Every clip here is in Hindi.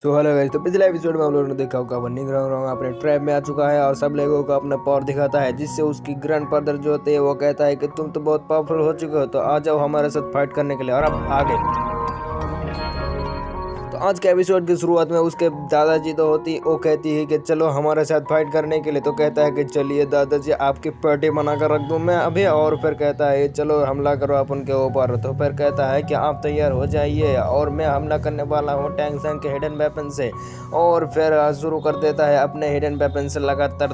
तो हेलो गाइस, तो पिछले एपिसोड में हम लोगों ने देखा होगा वो निंग रॉन्ग रॉन्ग अपने ट्रैप में आ चुका है और सब लोगों को अपना पावर दिखाता है, जिससे उसकी ग्रैंड फादर जो होते हैं वो कहता है कि तुम तो बहुत पावरफुल हो चुके हो, तो आ जाओ हमारे साथ फाइट करने के लिए। और अब आगे तो आज के एपिसोड की शुरुआत में उसके दादाजी तो होती वो कहती है कि चलो हमारे साथ फाइट करने के लिए। तो कहता है कि चलिए दादाजी, आपकी पार्टी बना कर रख दूं मैं अभी। और फिर कहता है चलो हमला करो आप उनके ऊपर। तो फिर कहता है कि आप तैयार हो जाइए और मैं हमला करने वाला हूँ टैंक सैंग के हिडन वेपन से। और फिर शुरू कर देता है अपने हिडन वेपन से लगातार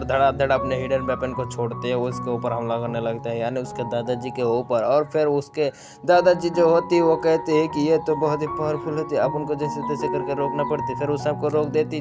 धड़ाधड़ अपने हिडन वेपन को छोड़ते हुए उसके ऊपर हमला करने लगता है, यानी उसके दादाजी के ऊपर। और फिर उसके दादाजी जो होती है वो कहते हैं कि ये तो बहुत ही पावरफुल होती है, आप उनको जैसे तैसे करके रोकना पड़ती। फिर उस सबको रोक देती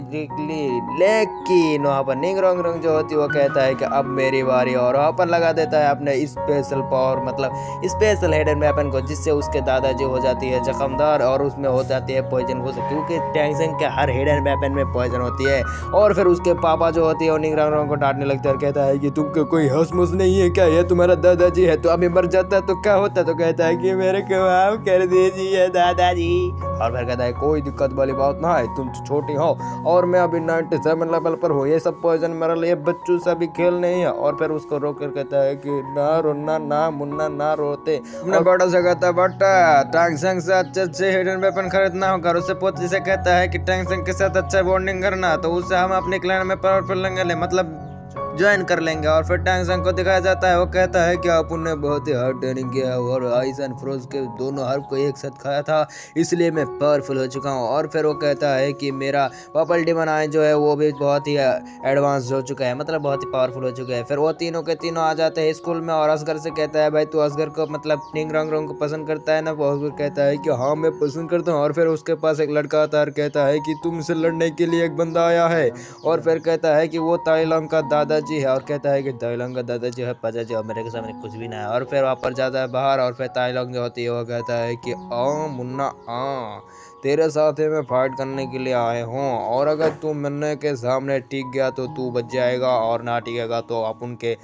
लेकिन वहाँ पर निंग रोंग रोंग जो होती है वो कहता है कि अब मेरी बारी। और वहाँ पर लगा देता है अपने स्पेशल पावर, मतलब स्पेशल हिडन वेपन को, जिससे उसके दादाजी हो जाती है जख्मदार और उसमें हो जाती है पॉइजन घुस, क्योंकि टैंक सैंग के हर हिडन वेपन में पॉइजन होती है। और फिर उसके पापा जो होती है वो निंग रोंग रोंग को डांटने लगते हैं और कहता है कि तुमको कोई होश मुश नहीं है क्या, ये तुम्हारा दादाजी है, तो अभी मर जाता तो क्या होता। तो कहता है कि मेरे को माफ कर दीजिए दादाजी। और फिर कहता है कोई दिक्कत वाली बात ना है, तुम तो छोटी हो और मैं अभी 97 लेवल पर हूँ, ये सब पॉइजन मेरे लिए बच्चों से भी खेल नहीं है। और फिर उसको रोक कर कहता है कि ना रोना ना मुन्ना ना रोते। अपने बड़ा से कहता है बट्टा टैंक सैंग से अच्छे हिडन वेपन खरीदना होगा। उससे पोती से कहता है कि टैंक सैंग के साथ अच्छा बॉन्डिंग करना, तो उससे हम अपने क्लैन में पावरफुल लेंगे, मतलब ज्वाइन कर लेंगे। और फिर टैंक सैंग को दिखाया जाता है, वो कहता है कि अपन ने बहुत ही हार्ड ट्रेनिंग किया और आइस एंड फ्रोज के दोनों हर्ब को एक साथ खाया था, इसलिए मैं पावरफुल हो चुका हूँ। और फिर वो कहता है कि मेरा पर्पल डिमन आई जो है वो भी बहुत ही एडवांस हो चुका है, मतलब बहुत ही पावरफुल हो चुका है। फिर वो तीनों के तीनों आ जाते हैं स्कूल में और असगर से कहता है भाई तू असगर को मतलब निंग रंग रंग को पसंद करता है ना। वो असगर कहता है कि हाँ मैं पसंद करता हूँ। और फिर उसके पास एक लड़का आता है और कहता है कि तुमसे लड़ने के लिए एक बंदा आया है। और फिर कहता है कि वो ताइलंग का दादाजी है और कहता है कि ताइलंग का दादाजी है पाजाजी और मेरे के सामने कुछ भी ना है। और फिर वहाँ पर जाता है बाहर और फिर ताइलंग जो होती है वो कहता है कि मुन्ना तेरे साथ ही मैं फाइट करने के लिए आए हूँ, और अगर तू मरने के सामने टिक गया तो तू बच जाएगा और ना टिकेगा तो आप उनके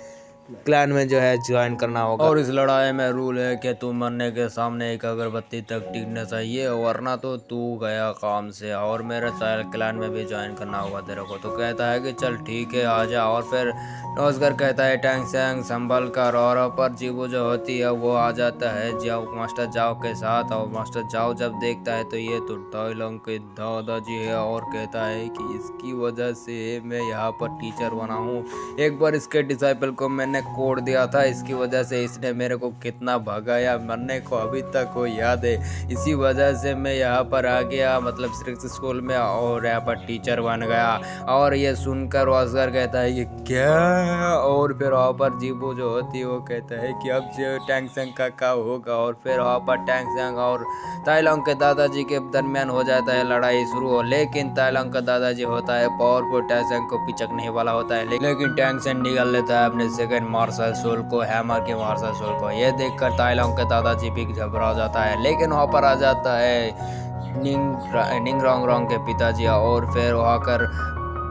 क्लैन में जो है ज्वाइन करना होगा। और इस लड़ाई में रूल है कि तू मरने के सामने एक अगरबत्ती तक टिकना चाहिए, वरना तो तू गया काम से और मेरे क्लैन में भी ज्वाइन करना होगा तेरे को। तो कहता है कि चल ठीक है आ जा। और फिर नौजगर कहता है टैंक सैंग संभल कर। और पर जीवो जो होती है वो आ जाता है जाओ मास्टर जाओ के साथ। और मास्टर जाओ जब देखता है तो ये तो ताइलंग के दादाजी है और कहता है कि इसकी वजह से मैं यहाँ पर टीचर बना हूँ। एक बार इसके डिसाइपल को मैंने कोड दिया था, इसकी वजह से इसने मेरे को कितना भगाया, मरने को अभी तक वो याद है। इसी वजह से मैं यहाँ पर आ गया, मतलब सिर्फ स्कूल में, और यहाँ पर टीचर बन गया। और ये सुनकर असगर कहता है कि क्या। और फिर वहाँ पर जीबू जो होती है वो कहता है कि अब जो टैंक सैंग का होगा। और फिर वहाँ पर टैंक सैंग और ताइलंग के दादाजी के दरमियान हो जाता है लड़ाई शुरू हो। लेकिन ताइलंग का दादाजी होता है पावरफुल, टैंक सैंग को पिचकने वाला होता है, लेकिन टैंक सैंग निकाल लेता है अपने सेकंड मार्शल सोल को, हैमर के मार्शल सोल को। ये देखकर ताइलंग के दादाजी भी घबरा जाता है। लेकिन वहाँ पर आ जाता है निंग रोंग रोंग के पिताजी और फिर वहाँ कर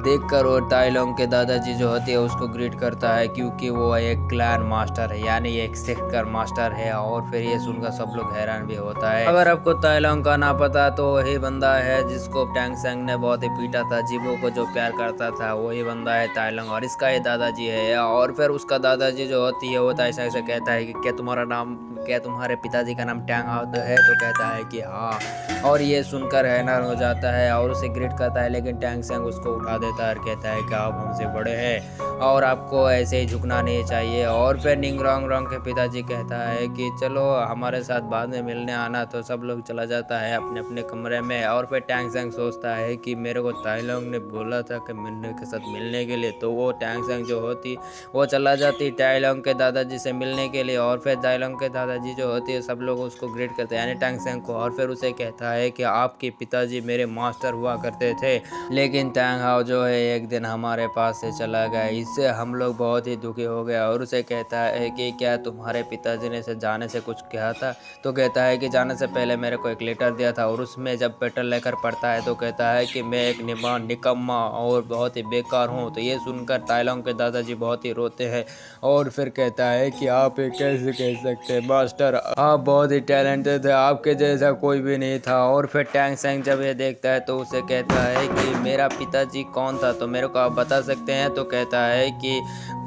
देखकर वो ताइलंग के दादाजी जो होती है उसको ग्रीट करता है, क्योंकि वो एक क्लैन मास्टर है, यानी एक सेक्टर मास्टर है। और फिर ये सुनकर सब लोग हैरान भी होता है। अगर आपको ताइलंग का ना पता तो वही बंदा है जिसको टैंक सैंग ने बहुत ही पीटा था, जीवो को जो प्यार करता था वही बंदा है ताइलंग, और इसका ही दादाजी है। और फिर उसका दादाजी जो होती है वो ताइसा से कहता है कि क्या तुम्हारे पिताजी का नाम टैंग हाउस है। तो कहता है कि हाँ। और ये सुनकर हैरान हो जाता है और उसे ग्रीट करता है, लेकिन टैंक सैंग उसको उठा देता है और कहता है कि आप हमसे बड़े हैं और आपको ऐसे ही झुकना नहीं चाहिए। और फिर निंग रोंग रोंग के पिताजी कहता है कि चलो हमारे साथ बाद में मिलने आना। तो सब लोग चला जाता है अपने अपने कमरे में। और फिर टैंक सैंग सोचता है कि मेरे को ताइलंग ने बोला था कि मिलने के साथ मिलने के लिए, तो वो टैंक सैंग जो होती वो चला जाती ताइलंग के दादाजी से मिलने के लिए। और फिर ताइलंग के दादाजी जो होती है सब लोग उसको ग्रीट करते हैं, यानी टैंक सैंग को। और फिर उसे कहता है कि आपके पिताजी मेरे मास्टर हुआ करते थे, लेकिन टैंग हाउ जो है एक दिन हमारे पास से चला गया, इससे हम लोग बहुत ही दुखी हो गए। और उसे कहता है कि क्या तुम्हारे पिताजी ने से जाने से कुछ कहा था। तो कहता है कि जाने से पहले मेरे को एक लेटर दिया था, और उसमें जब पेटर लेकर पढ़ता है तो कहता है कि मैं एक निकम्मा और बहुत ही बेकार हूँ। तो ये सुनकर ताइलंग के दादाजी बहुत ही रोते हैं और फिर कहता है कि आप कैसे कह सकते हैं मास्टर, आप बहुत ही टैलेंटेड थे, आपके जैसा कोई भी नहीं था। और फिर टैंग सैंग जब ये देखता है तो उसे कहता है कि मेरा पिताजी कौन था, तो मेरे को आप बता सकते हैं। तो कहता है कि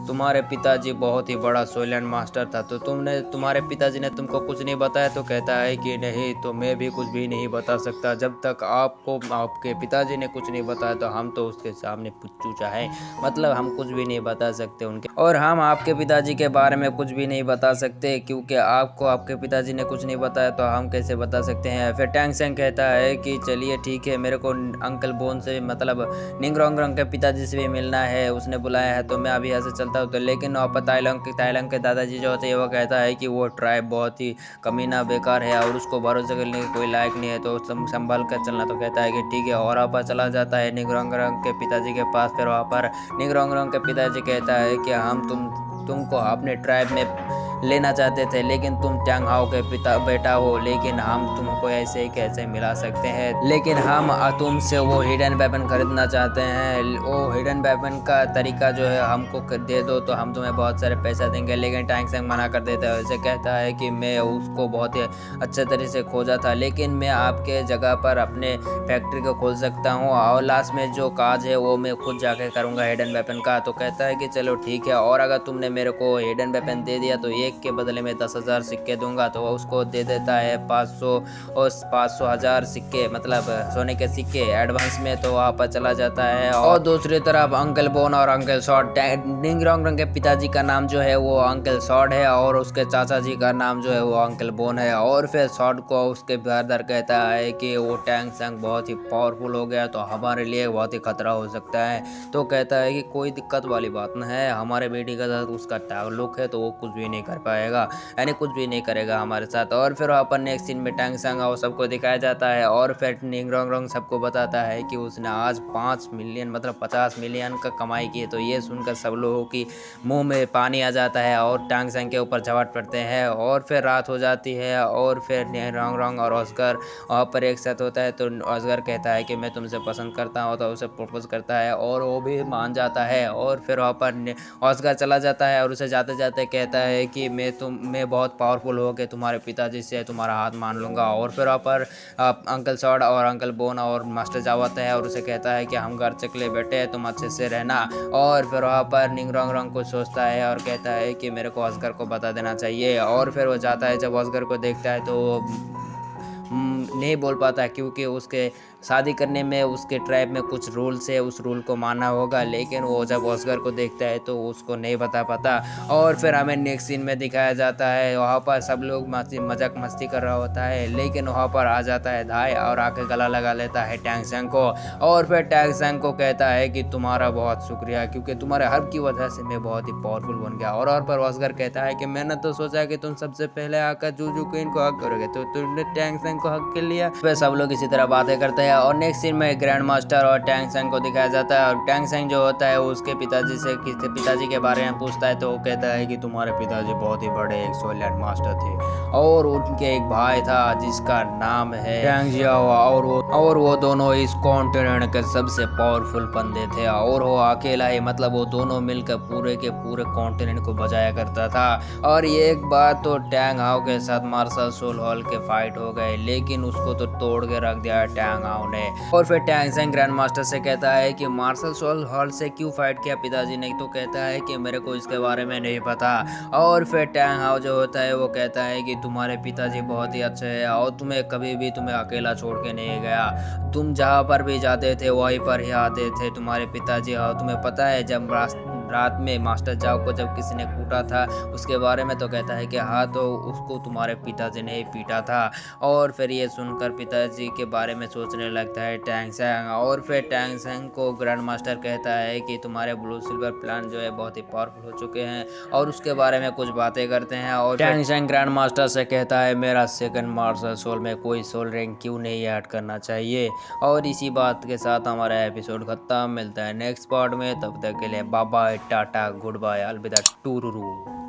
तुम्हारे पिताजी बहुत ही बड़ा सोइलैंड मास्टर था, तो तुम्हारे पिताजी ने तुमको कुछ नहीं बताया। तो कहता है कि नहीं, तो मैं भी कुछ भी नहीं बता सकता। जब तक आपको आपके पिताजी ने कुछ नहीं बताया तो हम तो उसके सामने चूचा है, मतलब हम कुछ भी नहीं बता सकते उनके, और हम आपके पिताजी के बारे में कुछ भी नहीं बता सकते क्योंकि आपको आपके पिताजी ने कुछ नहीं बताया तो हम कैसे बता सकते हैं। फिर टैंग सैंग कहता है कि चलिए ठीक है, मेरे को अंकल बोन से मतलब निंग रोंग रोंग के पिताजी से भी मिलना है, उसने बुलाया है, तो मैं अभी यहाँ से चलता हूँ। तो लेकिन वहाँ पर ताइलंग के दादाजी जो होते हैं वो कहता है कि वो ट्राइब बहुत ही कमीना बेकार है और उसको भरोसा करने की कोई लायक नहीं है, तो संभाल कर चलना। तो कहता है कि ठीक है, और वहाँ पर चला जाता है निंग रोंग रोंग के पिताजी के पास। फिर वहाँ पर निंग रोंग रोंग के पिताजी कहता है कि हम तुमको अपने ट्राइब में लेना चाहते थे, लेकिन तुम टैंग हाओ के बेटा हो, लेकिन हम तुमको ऐसे ही कैसे मिला सकते हैं, लेकिन हम तुमसे वो हिडन वेपन खरीदना चाहते हैं। वो हिडन वेपन का तरीका जो है हमको दे दो तो हम तुम्हें बहुत सारे पैसा देंगे। लेकिन टैंग सैंग मना कर देता है, उसे कहता है कि मैं उसको बहुत ही अच्छे तरीके से खोजा था, लेकिन मैं आपके जगह पर अपने फैक्ट्री को खोल सकता हूँ और लास्ट में जो काज है वो मैं खुद जाके करूँगा हिडन वेपन का। तो कहता है कि चलो ठीक है, और अगर तुमने मेरे को हिडन वेपन दे दिया तो एक के बदले में 10,000 सिक्के दूंगा। तो वो उसको दे देता है 500 और 500,000 सिक्के, मतलब सोने के सिक्के एडवांस में। तो वहाँ पर चला जाता है और दूसरी तरफ अंकल बोन और अंकल शॉर्ट, निंग रोंग रोंग के पिताजी का नाम जो है वो अंकल शॉर्ट है और उसके चाचा जी का नाम जो है वो अंकल बोन है। और फिर शॉर्ट को उसके ब्रदर कहता है कि वो टैंग सैंग बहुत ही पावरफुल हो गया तो हमारे लिए बहुत ही खतरा हो सकता है। तो कहता है कि कोई दिक्कत वाली बात न है, हमारे बेटी का साथ उसका ताल्लुक है तो वो कुछ भी नहीं कर पाएगा, यानी कुछ भी नहीं करेगा हमारे साथ। और फिर अपन नेक्स्ट सीन में टैंग सैंग और सबको दिखाया जाता है और फिर निंग रोंग रोंग सबको बताता है कि उसने आज 5 मिलियन मतलब 50 मिलियन का कमाई की है। तो ये सुनकर सब लोगों की मुंह में पानी आ जाता है और टैंग सैंग के ऊपर झपट पड़ते हैं। और फिर रात हो जाती है और फिर निंग रोंग रोंग और ऑस्कर वहाँ पर एक साथ होता है। तो ऑस्कर कहता है कि मैं तुमसे पसंद करता हूँ, तो उसे प्रपोज करता है और वो भी मान जाता है। और फिर वहाँ पर ऑस्कर चला जाता है और उसे जाते जाते कहता है कि मैं बहुत पावरफुल हो के तुम्हारे पिताजी से तुम्हारा हाथ मान लूँगा। और फिर वहाँ पर अंकल सॉड और अंकल बोन और मास्टर जावत है और उसे कहता है कि हम घर चकले बैठे हैं, तुम अच्छे से रहना। और फिर वहाँ पर निंग रोंग रोंग को सोचता है और कहता है कि मेरे को ऑस्कर को बता देना चाहिए। और फिर वो जाता है, जब ऑस्कर को देखता है तो नहीं बोल पाता क्योंकि उसके शादी करने में उसके ट्राइब में कुछ रूल्स है, उस रूल को मानना होगा। लेकिन वो जब ऑस्कर को देखता है तो उसको नहीं बता पाता। और फिर हमें नेक्स्ट सीन में दिखाया जाता है वहाँ पर सब लोग मजाक मस्ती कर रहा होता है, लेकिन वहाँ पर आ जाता है धाई और आके गला लगा लेता है टैंग सैंग को। और फिर टैंग सैंग को कहता है कि तुम्हारा बहुत शुक्रिया क्योंकि तुम्हारे हक की वजह से मैं बहुत ही पावरफुल बन गया। और पर ऑस्कर कहता है कि मैंने तो सोचा कि तुम सबसे पहले आकर जूजू क्वीन को हक करोगे, तो तुमने टैंग सैंग को हक कर लिया। फिर सब लोग इसी तरह बातें करते हैं और नेक्स्ट सीन में ग्रैंड मास्टर और टैंग सैंग को दिखाया जाता है। और टैंग सैंग जो होता है वो उसके पिताजी के बारे में पूछता है। तो वो कहता है कि तुम्हारे पिताजी बहुत ही बड़े एक सोइलैंड मास्टर थे और उनके एक भाई था जिसका नाम है टैंग जियाओ, और वो दोनों इस कॉन्टिनेंट के सबसे पावरफुल बंदे थे और वो अकेला ही मतलब वो दोनों मिलकर पूरे के पूरे कॉन्टिनेंट को बचाया करता था। और ये एक बार तो टैंग हाओ के साथ मार्शल सोल हॉल के फाइट हो गए, लेकिन उसको तो तोड़ के रख दिया टैंग हाओ ने। और फिर टैंग सैंग ग्रैंड मास्टर से कहता है कि मार्शल सोल हॉल से क्यों फाइट किया पिताजी ने। तो कहता है कि मेरे को इसके बारे में नहीं पता। और फिर टैंग हाओ जो होता है वो कहता है कि तुम्हारे पिताजी बहुत ही अच्छे हैं और तुम्हें अकेला छोड़ के नहीं गया, तुम जहाँ पर भी जाते थे वहीं पर ही आते थे तुम्हारे पिताजी। और तुम्हें पता है जब रात में मास्टर जाओ को जब किसी ने कूटा था उसके बारे में। तो कहता है कि हाँ, तो उसको तुम्हारे पिताजी ने ही पीटा था। और फिर ये सुनकर पिताजी के बारे में सोचने लगता है टैंग सैंग। और फिर टैंग सैंग को ग्रैंड मास्टर कहता है कि तुम्हारे ब्लू सिल्वर प्लान जो है बहुत ही पावरफुल हो चुके हैं और उसके बारे में कुछ बातें करते हैं। और टैंग सैंग ग्रैंड मास्टर से कहता है मेरा सेकंड मार्शल सोल में कोई सोल रैंक क्यों नहीं ऐड करना चाहिए। और इसी बात के साथ हमारा एपिसोड खत्म, मिलता है नेक्स्ट पार्ट में। तब तक के लिए bye bye, tata, goodbye, अलविदा, टूरूरू।